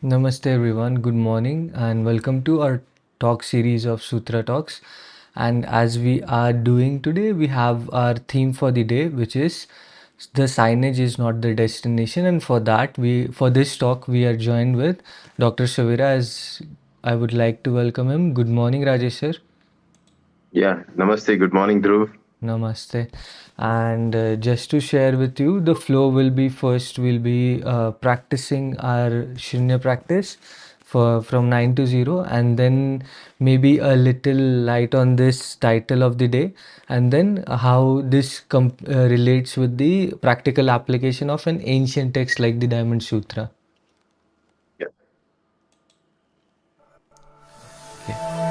Namaste everyone, good morning and welcome to our talk series of Sutra Talks. And as we are doing today, we have our theme for the day, which is the signage is not the destination. And for that, for this talk, we are joined with Dr. Shavira, as I would like to welcome him. Good morning, Rajesh sir. Yeah, namaste. Good morning, Dhruv. Namaste. And just to share with you, the flow will be first, we'll be practicing our Shunya practice for from 9 to 0, and then maybe a little light on this title of the day, and then how this relates with the practical application of an ancient text like the Diamond Sutra. Yeah. Okay.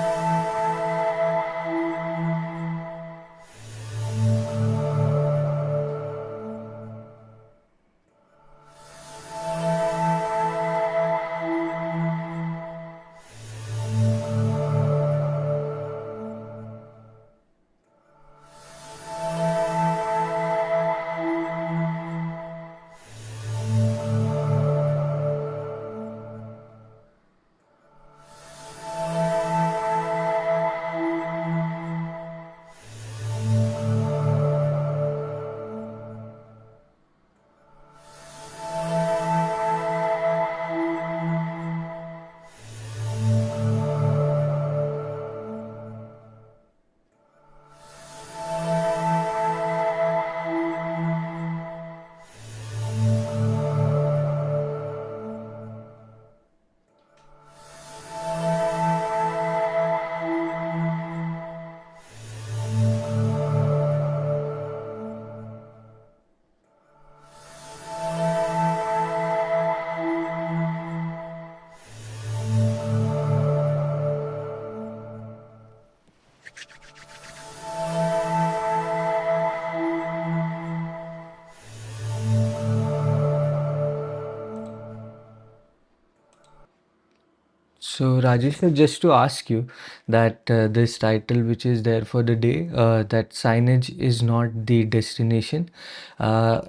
So, Rajesh, sir, just to ask you that this title, which is there for the day, that signage is not the destination,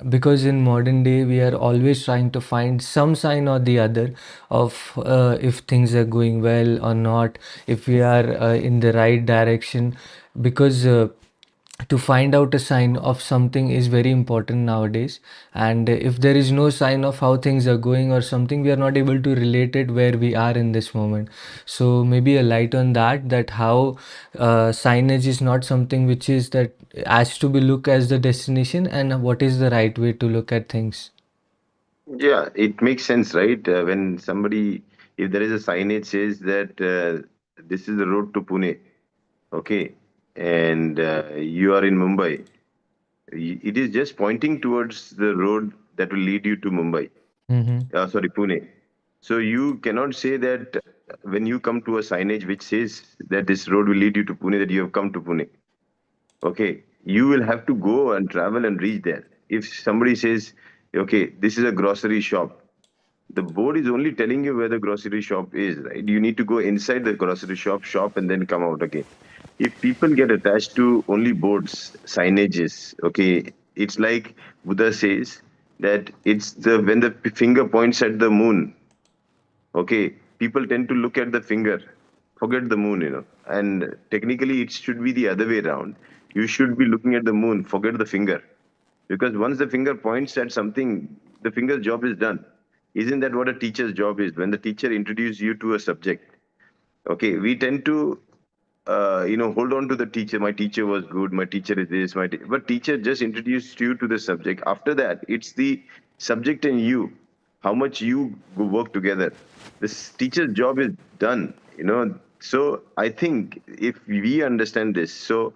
because in modern day we are always trying to find some sign or the other of if things are going well or not, if we are in the right direction, because to find out a sign of something is very important nowadays. And if there is no sign of how things are going or something, we are not able to relate it where we are in this moment. So maybe a light on that, that how signage is not something which is that has to be looked as the destination, and what is the right way to look at things. Yeah, it makes sense, right? When somebody, if there is a signage says that this is the road to Pune, okay, and you are in Mumbai, it is just pointing towards the road that will lead you to Mumbai. Mm-hmm. Sorry, Pune. So you cannot say that when you come to a signage which says that this road will lead you to Pune, that you have come to Pune. Okay, you will have to go and travel and reach there. If somebody says, okay, this is a grocery shop, the board is only telling you where the grocery shop is, right? You need to go inside the grocery shop, and then come out again. If people get attached to only boards, signages, okay, it's like Buddha says that it's the when the finger points at the moon, okay, people tend to look at the finger, forget the moon, and technically it should be the other way around. You should be looking at the moon, forget the finger, because once the finger points at something, the finger's job is done. Isn't that what a teacher's job is? When the teacher introduces you to a subject, okay, we tend to hold on to the teacher. My teacher was good, my teacher is this, but teacher just introduced you to the subject. After that, it's the subject and you, how much you work together. This teacher's job is done. So I think if we understand this, so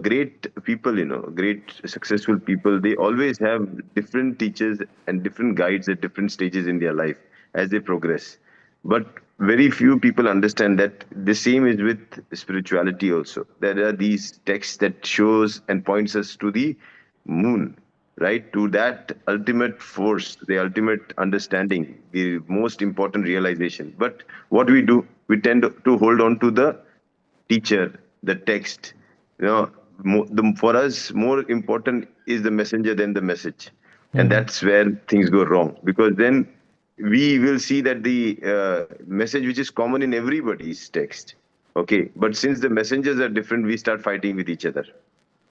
great people, great successful people, they always have different teachers and different guides at different stages in their life as they progress. But very few people understand that the same is with spirituality also. There are these texts that shows and points us to the moon, right? To that ultimate force, the ultimate understanding, the most important realization. But what we do, we tend to hold on to the teacher, the text. For us, more important is the messenger than the message. And Mm-hmm. that's where things go wrong. Because then we will see that the message which is common in everybody's text. Okay, but since the messengers are different, we start fighting with each other.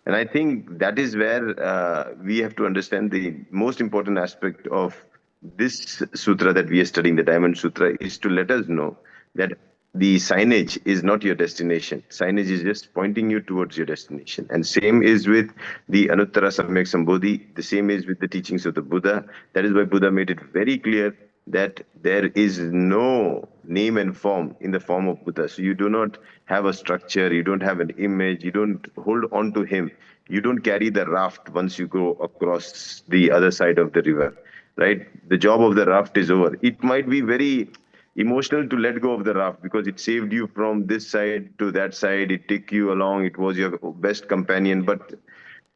And I think that is where we have to understand the most important aspect of this sutra that we are studying, the Diamond Sutra, is to let us know that the signage is not your destination. Signage is just pointing you towards your destination. And same is with the Anuttara Samyak Sambodhi. The same is with the teachings of the Buddha. That is why Buddha made it very clear that there is no name and form in the form of Buddha. So you do not have a structure, you don't have an image, you don't hold on to him, you don't carry the raft once you go across the other side of the river, right? The job of the raft is over. It might be very emotional to let go of the raft because it saved you from this side to that side, it took you along, it was your best companion, but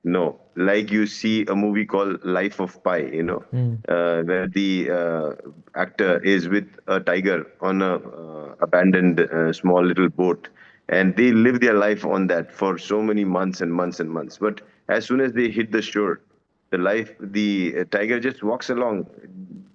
no, like you see a movie called Life of Pi, Hmm. where the actor is with a tiger on a abandoned small little boat, and they live their life on that for so many months and months and months. But as soon as they hit the shore, the tiger just walks along.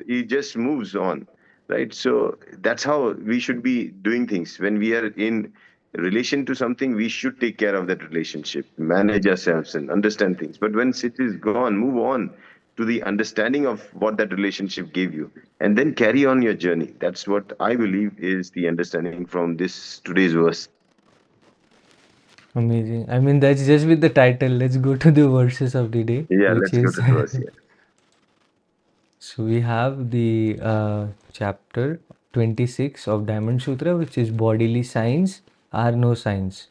He just moves on, right? So that's how we should be doing things when we are in relation to something. We should take care of that relationship, manage ourselves and understand things. But once it is gone, move on to the understanding of what that relationship gave you, and then carry on your journey. That's what I believe is the understanding from this today's verse. Amazing. I mean, that's just with the title. Let's go to the verses of the day, Yeah, which let's go is to the verse. Yeah. so we have the chapter 26 of Diamond Sutra, which is bodily signs are no signs.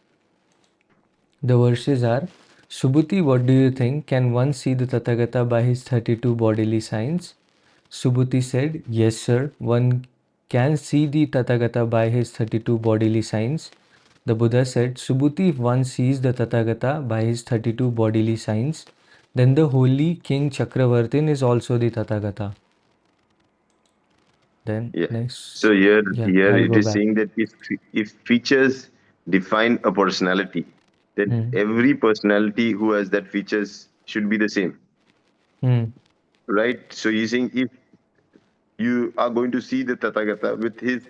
The verses are Subhuti, what do you think? Can one see the Tathagata by his 32 bodily signs? Subhuti said, yes, sir. One can see the Tathagata by his 32 bodily signs. The Buddha said, Subhuti, if one sees the Tathagata by his 32 bodily signs, then the holy King Chakravartin is also the Tathagata. Then Yeah. So next, here, yeah, here I'll it go is back. saying that if features define a personality, then Hmm. every personality who has that features should be the same, Hmm. right? So you're saying if you are going to see the Tathagata with his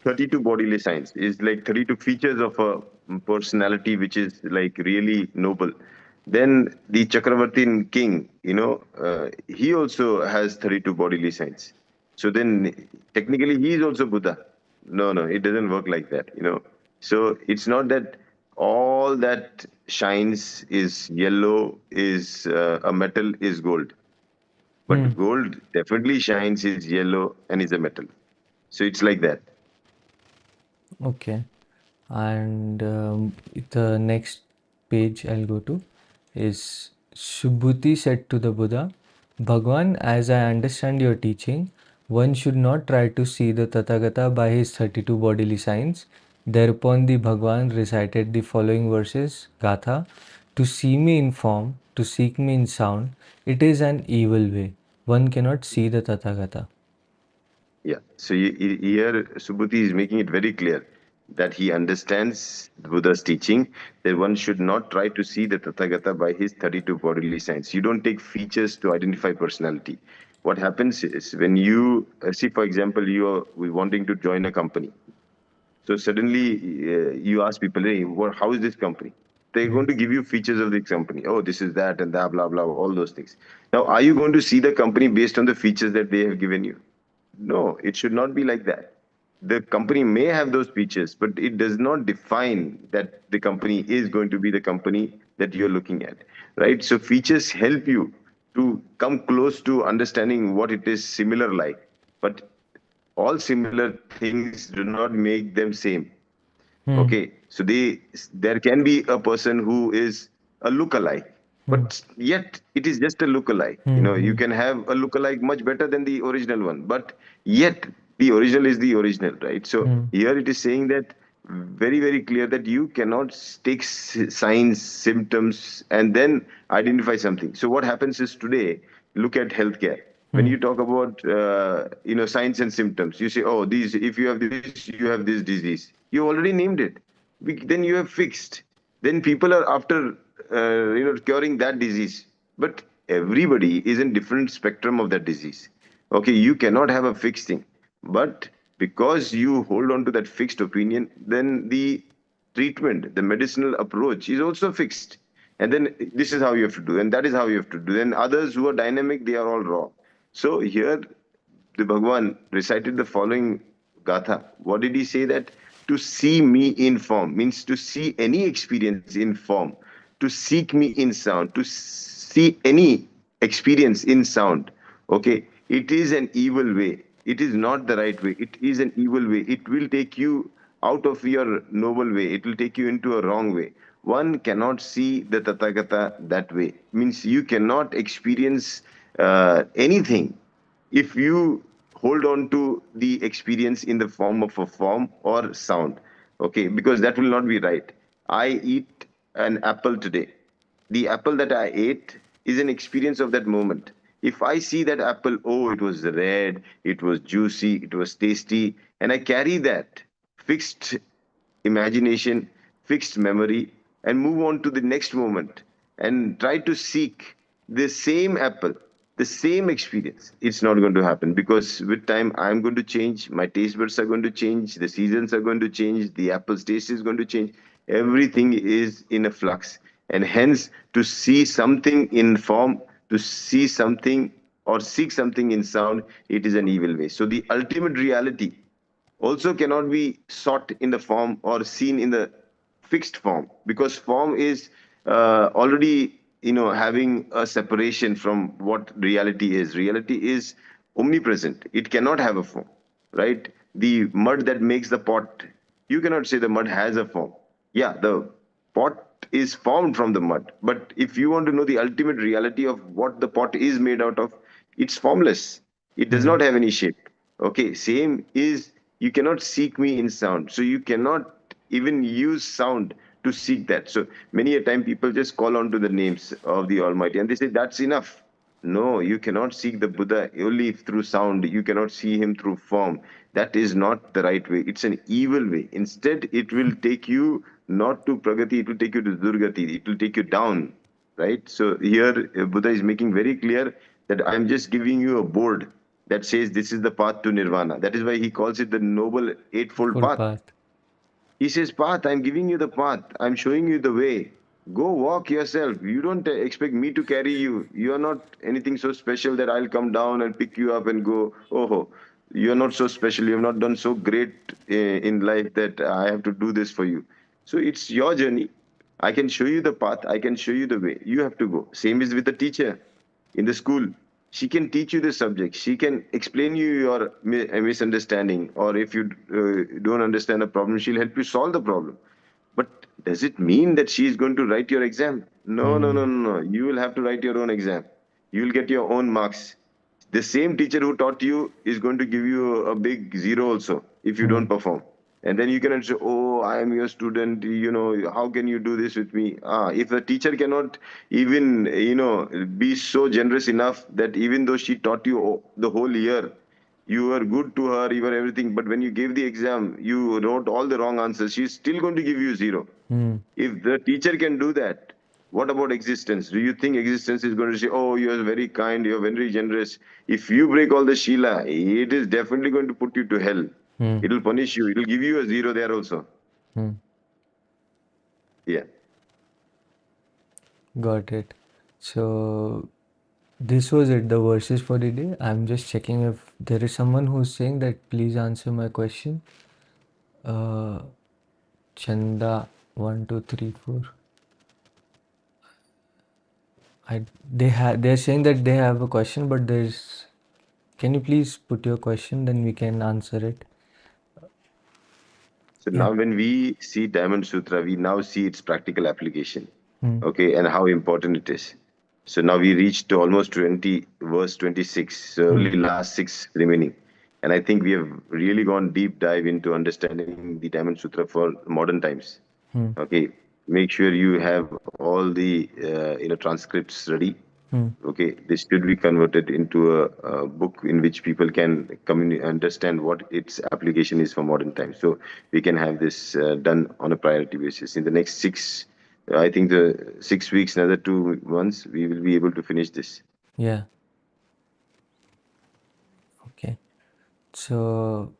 32 bodily signs, is like 32 features of a personality which is like really noble. Then the Chakravartin king, he also has 32 bodily signs. So then technically he is also Buddha. No, no, it doesn't work like that. So it's not that all that shines is yellow, is a metal, is gold. Hmm. But gold definitely shines, is yellow, and is a metal. So it's like that. Okay. And the next page I'll go to is Subhuti said to the Buddha, Bhagwan, as I understand your teaching, one should not try to see the Tathagata by his 32 bodily signs. Thereupon the Bhagwan recited the following verses, Gatha, to see me in form, to seek me in sound, it is an evil way. One cannot see the Tathagata. Yeah. So here Subhuti is making it very clear that he understands Buddha's teaching that one should not try to see the Tathagata by his 32 bodily signs. You don't take features to identify personality. What happens is when you see, for example, you are wanting to join a company. So suddenly you ask people, hey, how is this company? They're Hmm. going to give you features of the company. Oh, this is that and that, blah, blah, all those things. Now, are you going to see the company based on the features that they have given you? No, it should not be like that. The company may have those features, but it does not define that the company is going to be the company that you're looking at, right? So features help you to come close to understanding what it is similar like. But all similar things do not make them same. Hmm. Okay, so there can be a person who is a lookalike, Hmm. but yet it is just a lookalike. Hmm. You Hmm. can have a lookalike much better than the original one, but yet the original is the original, right? So Hmm. here it is saying that very, very clear that you cannot take signs, symptoms, and then identify something. So what happens is today, look at healthcare. When Hmm. you talk about signs and symptoms, you say, oh, these, if you have this, you have this disease. You already named it. Then you have fixed. Then people are after curing that disease. But everybody is in different spectrum of that disease. Okay, you cannot have a fixed thing. But because you hold on to that fixed opinion, then the treatment, the medicinal approach is also fixed. And then this is how you have to do, and that is how you have to do. Then others who are dynamic, they are all wrong. So here the Bhagwan recited the following Gatha. What did he say? That to see me in form means to see any experience in form, to seek me in sound, to see any experience in sound. Okay, it is an evil way. It is not the right way. It is an evil way. It will take you out of your noble way. It will take you into a wrong way. One cannot see the Tathagata that way. Means you cannot experience anything if you hold on to the experience in the form of a form or sound. Okay, because that will not be right. I eat an apple today. The apple that I ate is an experience of that moment. If I see that apple, oh, it was red, it was juicy, it was tasty, and I carry that fixed imagination, fixed memory, and move on to the next moment and try to seek the same apple, the same experience. It's not going to happen because with time I'm going to change, my taste buds are going to change, the seasons are going to change, the apple's taste is going to change. Everything is in a flux. And hence, to see something in form, to see something or seek something in sound, it is an evil way. So the ultimate reality also cannot be sought in the form or seen in the fixed form, because form is already having a separation from what reality is omnipresent. It cannot have a form, right? The mud that makes the pot, you cannot say the mud has a form. Yeah, the pot is formed from the mud, but if you want to know the ultimate reality of what the pot is made out of, it's formless. It does Hmm. not have any shape. Okay, same is, you cannot seek me in sound. So you cannot even use sound to seek that. So many a time people just call on to the names of the Almighty and they say that's enough. No, you cannot seek the Buddha only through sound. You cannot see him through form. That is not the right way. It's an evil way. Instead, it will take you not to Pragati, it will take you to Durgati. It will take you down, right? So here Buddha is making very clear that I'm just giving you a board that says this is the path to nirvana. That is why he calls it the noble eightfold Full path. path. He says, path, I'm giving you the path. I'm showing you the way. Go walk yourself. You don't expect me to carry you. You are not anything so special that I'll come down and pick you up and go, oh, you're not so special. You have not done so great in life that I have to do this for you. So it's your journey. I can show you the path. I can show you the way. You have to go. Same is with the teacher in the school. She can teach you the subject. She can explain you your misunderstanding, or if you don't understand a problem, she'll help you solve the problem. But does it mean that she is going to write your exam? No, no, no, Hmm. no, no. You will have to write your own exam. You will get your own marks. The same teacher who taught you is going to give you a big zero also if you Hmm. don't perform. And then you cannot say, oh, I am your student, how can you do this with me? If the teacher cannot even, be so generous enough that even though she taught you the whole year, you were good to her, you were everything, but when you gave the exam, you wrote all the wrong answers, she's still going to give you zero. Hmm. If the teacher can do that, what about existence? Do you think existence is going to say, oh, you're very kind, you're very generous? If you break all the Sheila, it is definitely going to put you to hell. Hmm. It will punish you. It will give you a zero there also. Hmm. Yeah. Got it. So this was it, the verses for the day. I'm just checking if there is someone who's saying that please answer my question. Uh, Chanda 1234. They're saying that they have a question, but there's, can you please put your question, then we can answer it. So Yeah. now when we see Diamond Sutra, we now see its practical application, Hmm. okay, and how important it is. So now we reached to almost 20, verse 26, so Hmm. only last six remaining. And I think we have really gone deep dive into understanding the Diamond Sutra for modern times. Hmm. Okay, make sure you have all the transcripts ready. Hmm. Okay, this should be converted into a book in which people can understand what its application is for modern times. So we can have this done on a priority basis. In the next I think the 6 weeks, another 2 months, we will be able to finish this. Yeah. Okay. So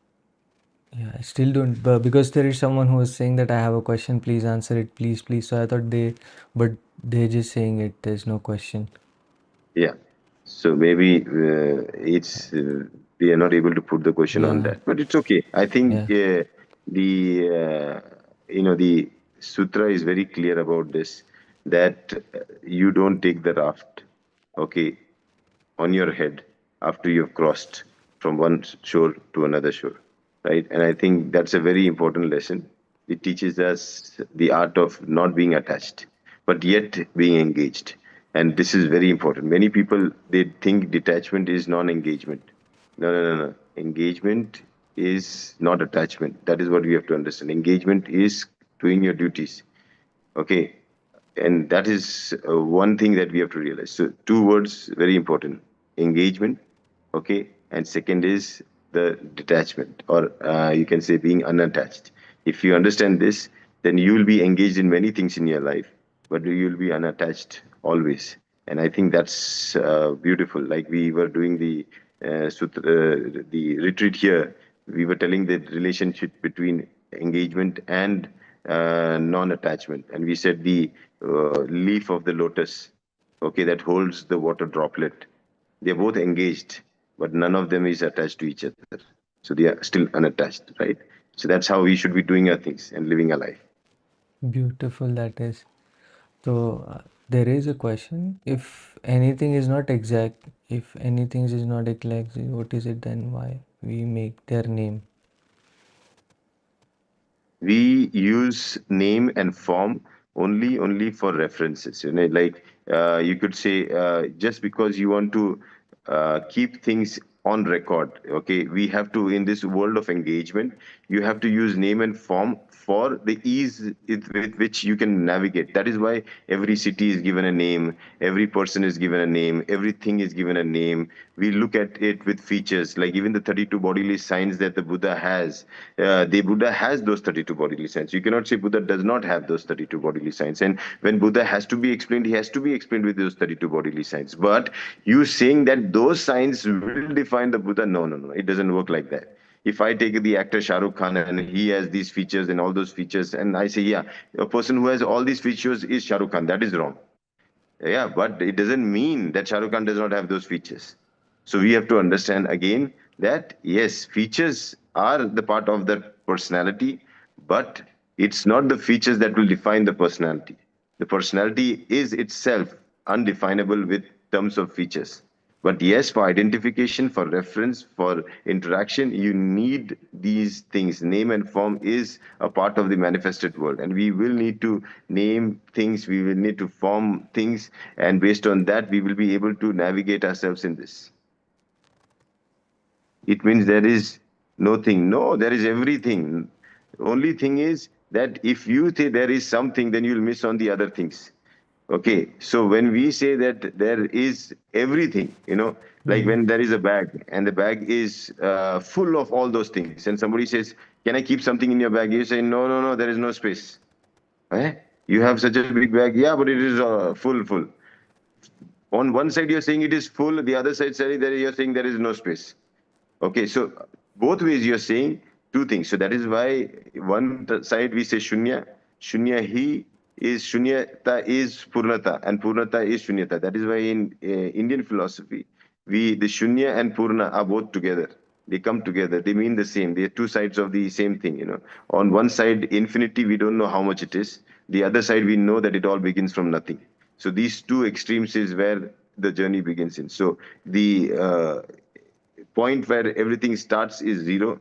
yeah, I still don't, but because there is someone who is saying that I have a question, please answer it, please, please. So I thought but they're just saying it. There's no question. Yeah. So maybe it's we are not able to put the question on Yeah, that, but it's okay. I think yeah, the the sutra is very clear about this, that you don't take the raft, okay, on your head after you've crossed from one shore to another shore, right? And I think that's a very important lesson. It teaches us the art of not being attached, but yet being engaged. And this is very important. Many people, they think detachment is non-engagement. No, no, no, no. Engagement is not attachment. That is what we have to understand. Engagement is doing your duties. Okay. And that is one thing that we have to realize. So, two words very important: engagement. Okay. And second is the detachment, or you can say being unattached. If you understand this, then you will be engaged in many things in your life, but you will be unattached always. And I think that's beautiful. Like we were doing the retreat here, we were telling the relationship between engagement and non-attachment, and we said the leaf of the lotus, okay, that holds the water droplet. They're both engaged, but none of them is attached to each other. So they are still unattached, right? So that's how we should be doing our things and living our life. beautiful that is. So there is a question. If anything is not exact, if anything is not exact, what is it then? Why we make their name? We use name and form only for references, like you could say, just because you want to keep things on record, okay, we have to, in this world of engagement, you have to use name and form for the ease with which you can navigate. That is why every city is given a name, every person is given a name, everything is given a name. We look at it with features, like even the 32 bodily signs that the Buddha has. The Buddha has those 32 bodily signs. You cannot say Buddha does not have those 32 bodily signs. And when Buddha has to be explained, he has to be explained with those 32 bodily signs. But you saying that those signs will define the Buddha, no, no, no, it doesn't work like that. If I take the actor Shah Rukh Khan and he has these features and all those features, and I say, yeah, a person who has all these features is Shah Rukh Khan, that is wrong. Yeah, but it doesn't mean that Shah Rukh Khan does not have those features. So we have to understand again that yes, features are the part of the personality, but it's not the features that will define the personality. The personality is itself undefinable with terms of features. But yes, for identification, for reference, for interaction, you need these things. Name and form is a part of the manifested world. And we will need to name things, we will need to form things. And based on that, we will be able to navigate ourselves in this. It means there is nothing. No, there is everything. Only thing is that if you say there is something, then you'll miss on the other things. Okay, so when we say that there is everything, like Hmm. when there is a bag and the bag is full of all those things, and somebody says, "Can I keep something in your bag?" You say, "No, no, no, there is no space." Eh? You have such a big bag, yeah, but it is full. On one side, you're saying it is full, the other side, you're saying there is no space. Okay, so both ways you're saying two things. So that is why one side we say shunya, shunya he is shunyata is purnata, and purnata is shunyata. That is why in Indian philosophy, the shunya and purna are both together. They come together. They mean the same. They are two sides of the same thing. On one side, infinity, we don't know how much it is. The other side, we know that it all begins from nothing. So these two extremes is where the journey begins in. So the point where everything starts is zero.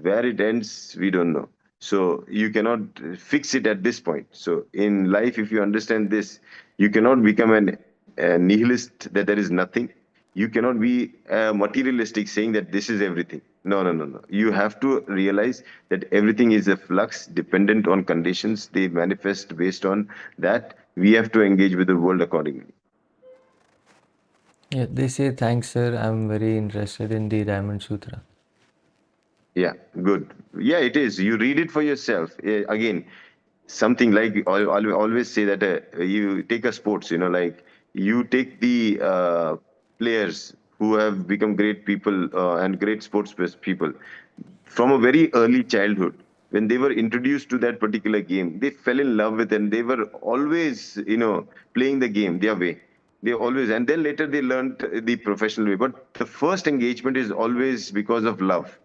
Where it ends, we don't know. So you cannot fix it at this point. So in life, if you understand this, you cannot become a nihilist that there is nothing. You cannot be materialistic saying that this is everything. No, no, no, no. You have to realize that everything is a flux dependent on conditions. They manifest based on that. We have to engage with the world accordingly. Yeah, they say thanks, sir. I'm very interested in the Diamond Sutra. Yeah, good. Yeah, it is. You read it for yourself. Again, something like I always say that you take a sports, like you take the players who have become great people and great sports people from a very early childhood. When they were introduced to that particular game, they fell in love with it, and they were always, playing the game their way. They always, and then later they learned the professional way. But the first engagement is always because of love,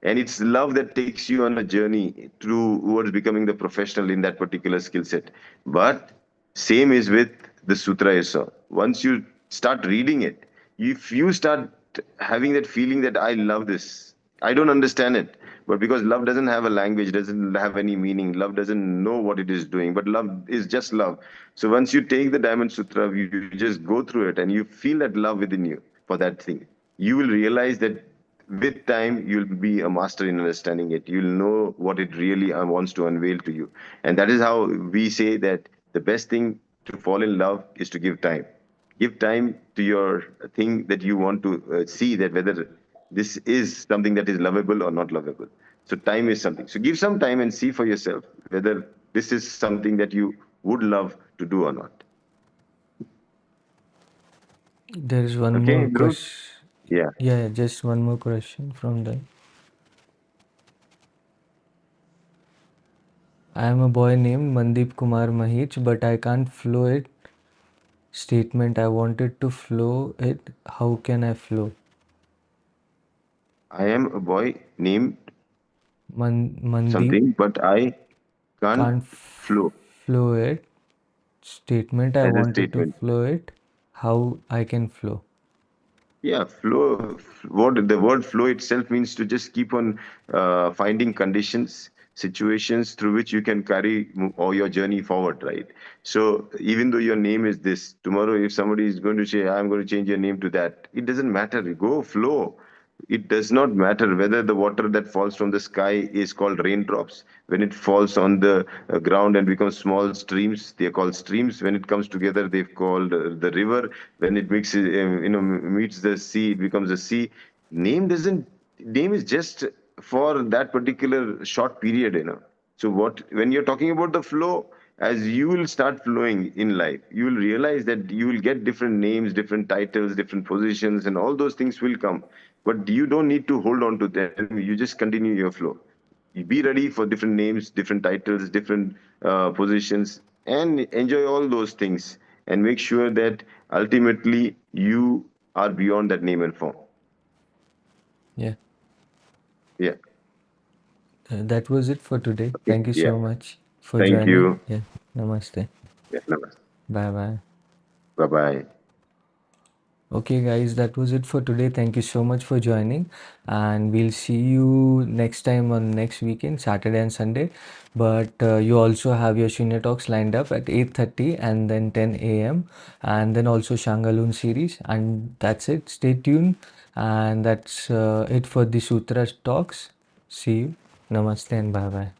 and it's love that takes you on a journey towards becoming the professional in that particular skill set. But same is with the sutra you saw. Once you start reading it, if you start having that feeling that I love this, I don't understand it, but because love doesn't have a language, doesn't have any meaning, love doesn't know what it is doing, but love is just love. So once you take the Diamond Sutra, you just go through it and you feel that love within you for that thing, you will realize that with time you'll be a master in understanding it. You'll know what it really wants to unveil to you. And that is how we say that the best thing to fall in love is to give time to your thing that you want to see that whether this is something that is lovable or not lovable. So time is something, so give some time and see for yourself whether this is something that you would love to do or not. There is one Okay, more Dhruv? question. Yeah. Yeah, just one more question from them. I am a boy named Mandeep Kumar Mahich, but I can't flow it. Statement, I wanted to flow it. How can I flow? I am a boy named Mandeep something, but I can't can't flow flow it. Statement, I as a wanted to statement. flow it. How I can flow? Yeah, flow. What the word flow itself means to just keep on finding conditions, situations through which you can carry all your journey forward, right? So even though your name is this, tomorrow if somebody is going to say, "I'm going to change your name to that," it doesn't matter. Go flow. It does not matter whether the water that falls from the sky is called raindrops. When it falls on the ground and becomes small streams, they are called streams. When it comes together, they've called the river. When it mixes, meets the sea, it becomes a sea. Name doesn't. Name is just for that particular short period. So when you're talking about the flow, as you will start flowing in life, you will realize that you will get different names, different titles, different positions, and all those things will come. But you don't need to hold on to them. You just continue your flow. You be ready for different names, different titles, different positions, and enjoy all those things. And make sure that ultimately you are beyond that name and form. Yeah, Yeah. that was it for today. Okay. Thank you Yeah. so much for Thank joining. you. Yeah, namaste. Yeah. Namaste. Bye bye. Bye bye. Okay, guys, that was it for today. Thank you so much for joining, and we'll see you next time on next weekend, Saturday and Sunday. But you also have your Shunya Talks lined up at 8:30 and then 10 a.m. and then also Shangaloon series. And that's it. Stay tuned, and that's it for the Sutra Talks. See you. Namaste and bye bye.